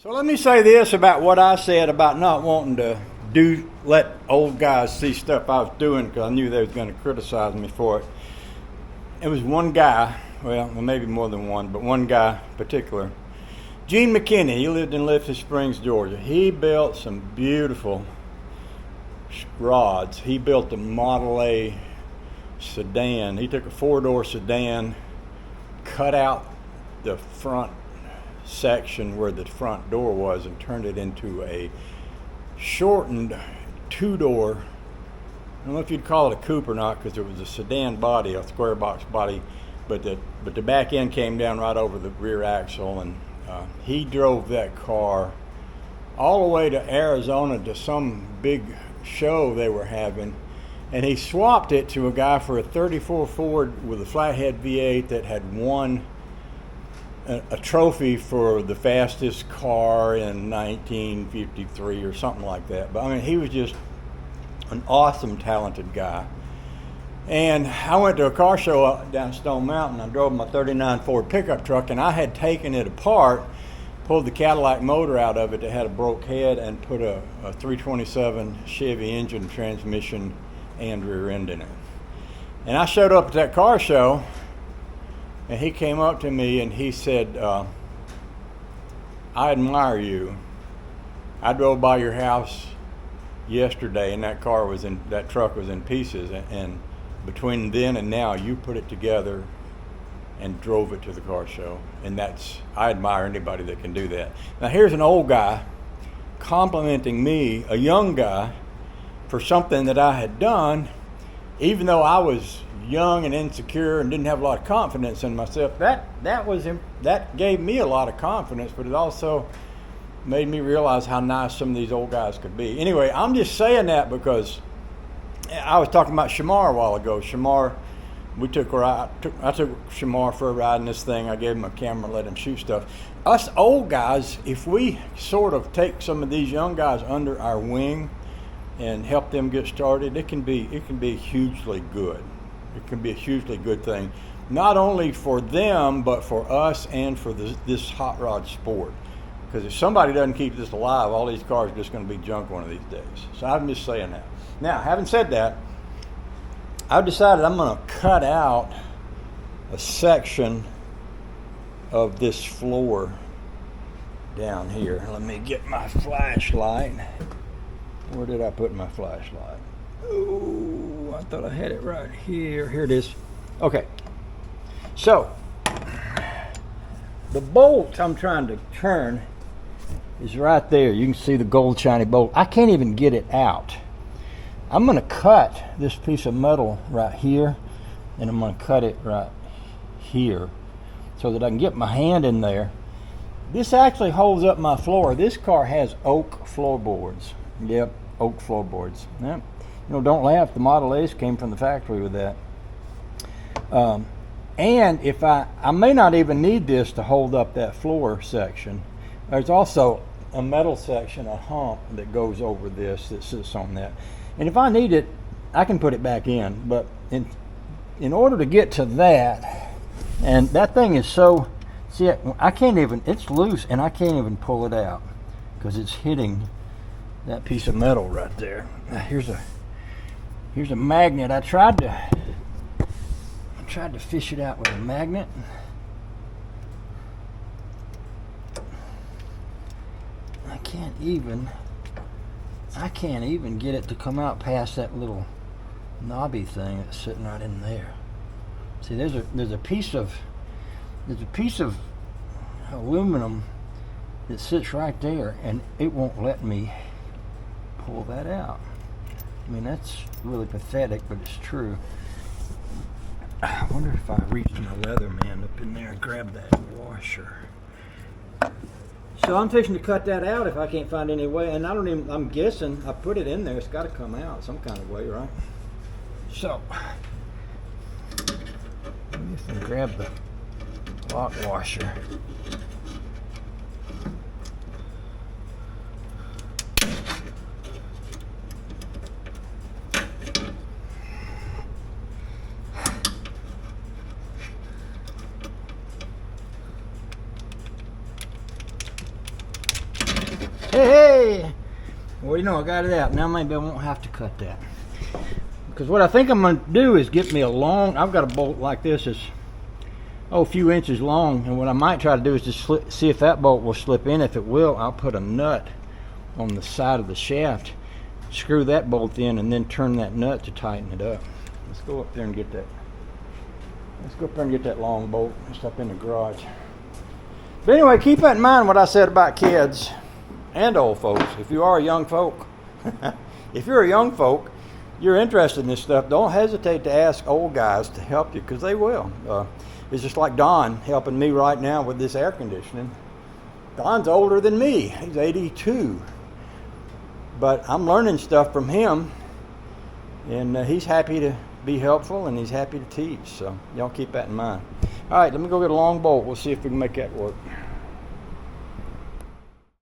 So let me say this about what I said about not wanting to let old guys see stuff I was doing because I knew they was going to criticize me for it. It was one guy, well, maybe more than one, but one guy in particular. Gene McKinney, he lived in Lithia Springs, Georgia. He built some beautiful rods. He built a Model A sedan. He took a four-door sedan, cut out the front section where the front door was and turned it into a shortened two-door. I don't know if you'd call it a coupe or not because it was a sedan body, a square box body, but the back end came down right over the rear axle, and he drove that car all the way to Arizona to some big show they were having, and he swapped it to a guy for a 34 Ford with a flathead V8 that had won a trophy for the fastest car in 1953 or something like that. But I mean, he was just an awesome, talented guy. And I went to a car show up down Stone Mountain. I drove my 39 Ford pickup truck, and I had taken it apart, pulled the Cadillac motor out of it that had a broke head, and put a 327 Chevy engine, transmission, and rear end in it. And I showed up at that car show, and he came up to me and he said, I admire you. I drove by your house yesterday, and that truck was in pieces, and between then and now you put it together and drove it to the car show, and I admire anybody that can do that. Now here's an old guy complimenting me, a young guy, for something that I had done, even though I was young and insecure and didn't have a lot of confidence in myself. That gave me a lot of confidence, but it also made me realize how nice some of these old guys could be. Anyway, I'm just saying that because I was talking about Shamar a while ago. Shamar, I took Shamar for a ride in this thing. I gave him a camera, let him shoot stuff. Us old guys, if we sort of take some of these young guys under our wing and help them get started, it can be hugely good. It can be a hugely good thing, not only for them, but for us and for this hot rod sport. Because if somebody doesn't keep this alive, all these cars are just going to be junk one of these days. So I'm just saying that. Now, having said that, I've decided I'm going to cut out a section of this floor down here. Let me get my flashlight. Where did I put my flashlight? Oh, I thought I had it right here. Here it is. Okay. So, the bolt I'm trying to turn is right there. You can see the gold shiny bolt. I can't even get it out. I'm going to cut this piece of metal right here, and I'm going to cut it right here so that I can get my hand in there. This actually holds up my floor. This car has oak floorboards. Yep, oak floorboards. Yep. Don't laugh. The Model A's came from the factory with that. And if I may not even need this to hold up that floor section. There's also a metal section, a hump that goes over this that sits on that. And if I need it, I can put it back in. But in order to get to that, and that thing is so, see, I can't even, it's loose and I can't even pull it out because it's hitting that piece of metal right there. Now, here's a magnet. I tried to fish it out with a magnet. I can't even get it to come out past that little knobby thing that's sitting right in there. See, there's a piece of aluminum that sits right there, and it won't let me pull that out. I mean, that's really pathetic, but it's true. I wonder if I reached my leather man up in there and grabbed that washer. So I'm fixing to cut that out if I can't find any way, and I'm guessing I put it in there. It's got to come out some kind of way, right? So let me just grab the lock washer. Hey! Well, you know, I got it out. Now maybe I won't have to cut that. Because what I think I'm going to do is get me a long, I've got a bolt like this that's, a few inches long. And what I might try to do is just see if that bolt will slip in. If it will, I'll put a nut on the side of the shaft, screw that bolt in, and then turn that nut to tighten it up. Let's go up there and get that. Let's go up there and get that long bolt. It's up in the garage. But anyway, keep that in mind what I said about kids and old folks. If you are a young folk, if you're a young folk, you're interested in this stuff, don't hesitate to ask old guys to help you, because they will. It's just like Don helping me right now with this air conditioning. Don's older than me. He's 82. But I'm learning stuff from him, and he's happy to be helpful, and he's happy to teach. So y'all keep that in mind. All right, let me go get a long bolt. We'll see if we can make that work.